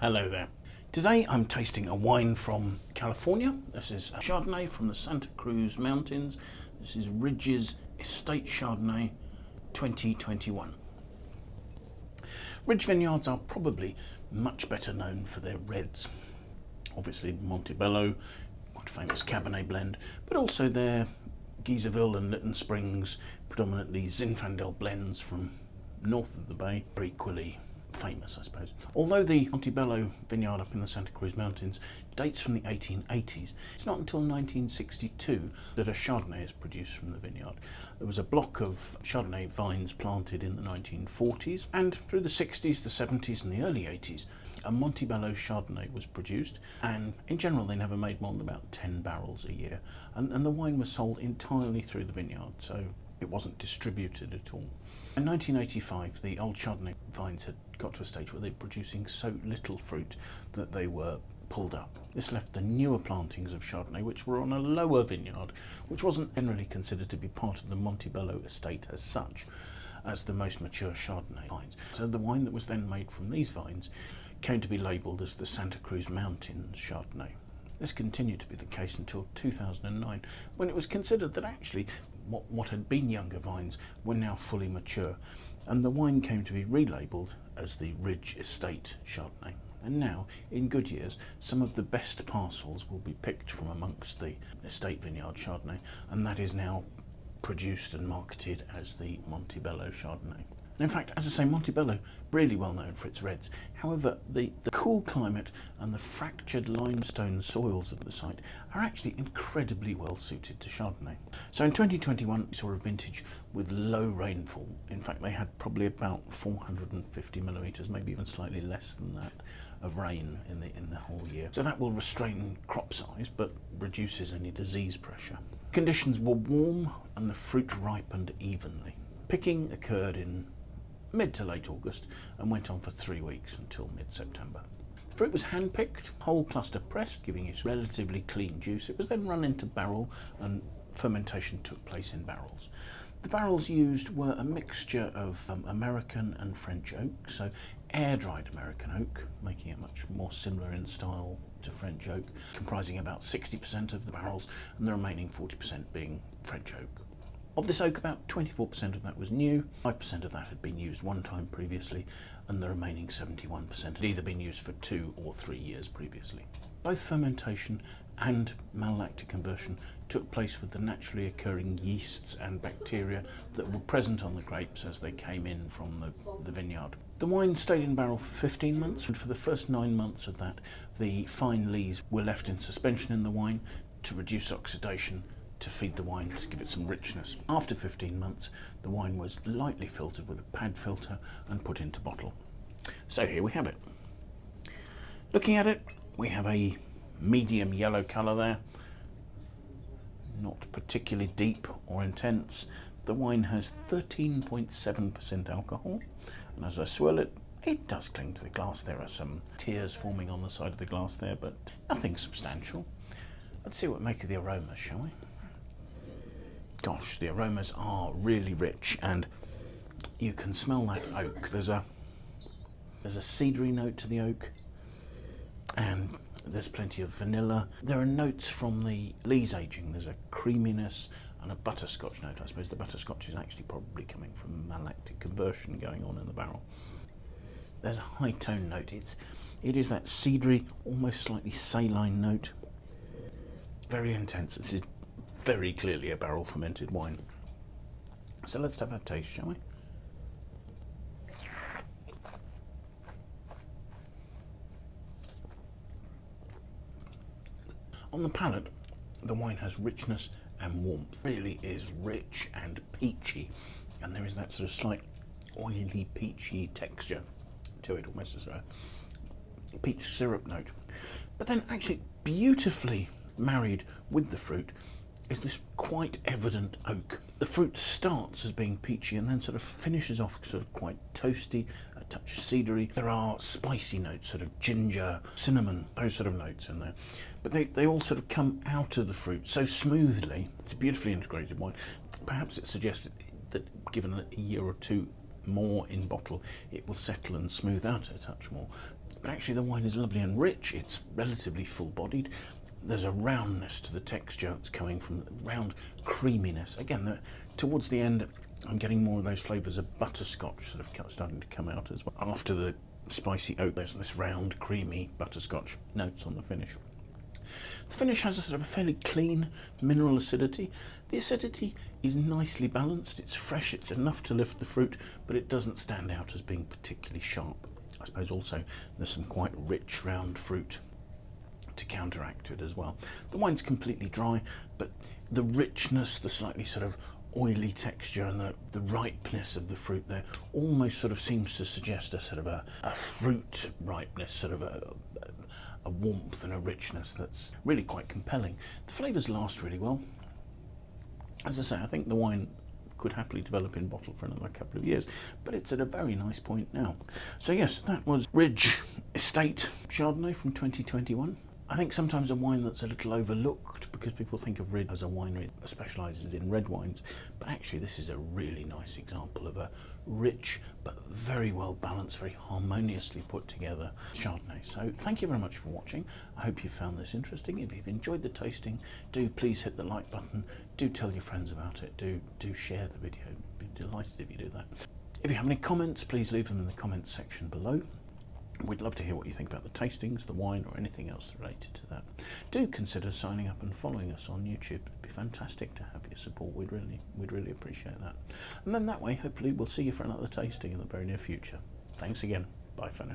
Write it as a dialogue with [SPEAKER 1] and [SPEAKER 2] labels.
[SPEAKER 1] Hello there. Today I'm tasting a wine from California. This is a Chardonnay from the Santa Cruz Mountains. This is Ridge's Estate Chardonnay 2021. Ridge Vineyards are probably much better known for their reds. Obviously Monte Bello, quite a famous Cabernet blend, but also their Geyserville and Lytton Springs, predominantly Zinfandel blends from north of the bay, are equally famous, I suppose. Although the Monte Bello vineyard up in the Santa Cruz Mountains dates from the 1880s, it's not until 1962 that a Chardonnay is produced from the vineyard. There was a block of Chardonnay vines planted in the 1940s, and through the 60s, the 70s and the early 80s, a Monte Bello Chardonnay was produced, and in general they never made more than about 10 barrels a year, and the wine was sold entirely through the vineyard, so it wasn't distributed at all. In 1985, the old Chardonnay vines had got to a stage where they were producing so little fruit that they were pulled up. This left the newer plantings of Chardonnay, which were on a lower vineyard, which wasn't generally considered to be part of the Monte Bello estate as such, as the most mature Chardonnay vines. So the wine that was then made from these vines came to be labelled as the Santa Cruz Mountains Chardonnay. This continued to be the case until 2009, when it was considered that actually what had been younger vines were now fully mature, and the wine came to be relabelled as the Ridge Estate Chardonnay. And now, in good years, some of the best parcels will be picked from amongst the estate vineyard Chardonnay, and that is now produced and marketed as the Monte Bello Chardonnay. And in fact, as I say, Monte Bello, really well known for its reds. However, the cool climate and the fractured limestone soils of the site are actually incredibly well suited to Chardonnay. So in 2021, we saw a vintage with low rainfall. In fact, they had probably about 450 millimetres, maybe even slightly less than that, of rain in the whole year. So that will restrain crop size, but reduces any disease pressure. Conditions were warm and the fruit ripened evenly. Picking occurred in mid to late August and went on for 3 weeks until mid-September. The fruit was hand-picked, whole cluster pressed, giving it relatively clean juice. It was then run into barrel and fermentation took place in barrels. The barrels used were a mixture of American and French oak, so air-dried American oak, making it much more similar in style to French oak, comprising about 60% of the barrels and the remaining 40% being French oak. Of this oak, about 24% of that was new, 5% of that had been used one time previously, and the remaining 71% had either been used for 2 or 3 years previously. Both fermentation and malolactic conversion took place with the naturally occurring yeasts and bacteria that were present on the grapes as they came in from the vineyard. The wine stayed in barrel for 15 months, and for the first 9 months of that, the fine lees were left in suspension in the wine to reduce oxidation, to feed the wine, to give it some richness. After 15 months, the wine was lightly filtered with a pad filter and put into bottle. So here we have it. Looking at it, we have a medium yellow colour there, not particularly deep or intense. The wine has 13.7% alcohol, and as I swirl it, it does cling to the glass. There are some tears forming on the side of the glass there, but nothing substantial. Let's see what we make of the aromas, shall we? Gosh, the aromas are really rich, and you can smell that oak. There's a cedary note to the oak, and there's plenty of vanilla. There are notes from the lees aging. There's a creaminess and a butterscotch note. I suppose the butterscotch is actually probably coming from malolactic conversion going on in the barrel. There's a high tone note. It is that cedary, almost slightly saline note. Very intense. This is very clearly a barrel fermented wine. So let's have a taste, shall we? On the palate, the wine has richness and warmth. It really is rich and peachy, and there is that sort of slight oily peachy texture to it, almost as a peach syrup note. But then actually beautifully married with the fruit is this quite evident oak. The fruit starts as being peachy and then sort of finishes off sort of quite toasty, a touch cedary. There are spicy notes, sort of ginger, cinnamon, those sort of notes in there. But they all sort of come out of the fruit so smoothly. It's a beautifully integrated wine. Perhaps it suggests that given a year or two more in bottle, it will settle and smooth out a touch more. but actually the wine is lovely and rich. It's relatively full-bodied. There's a roundness to the texture that's coming from round creaminess. Again, towards the end, I'm getting more of those flavours of butterscotch sort of starting to come out as well. After the spicy oak, there's this round, creamy butterscotch notes on the finish. The finish has a sort of a fairly clean mineral acidity. The acidity is nicely balanced. It's fresh, it's enough to lift the fruit, but it doesn't stand out as being particularly sharp. I suppose also there's some quite rich round fruit to counteract it as well. The wine's completely dry, but the richness, the slightly sort of oily texture and the ripeness of the fruit there almost sort of seems to suggest a sort of a fruit ripeness, sort of a warmth and a richness that's really quite compelling. The flavours last really well. As I say, I think the wine could happily develop in bottle for another couple of years, but it's at a very nice point now. So yes, that was Ridge Estate Chardonnay from 2021. I think sometimes a wine that's a little overlooked because people think of Ridge as a winery that specialises in red wines, but actually this is a really nice example of a rich but very well balanced, very harmoniously put together Chardonnay. So thank you very much for watching. I hope you found this interesting. If you've enjoyed the tasting, do please hit the like button, do tell your friends about it, do share the video. I'd be delighted if you do that. If you have any comments, please leave them in the comments section below. We'd love to hear what you think about the tastings, the wine, or anything else related to that. Do consider signing up and following us on YouTube. It'd be fantastic to have your support. We'd really appreciate that. And then that way, hopefully, we'll see you for another tasting in the very near future. Thanks again. Bye for now.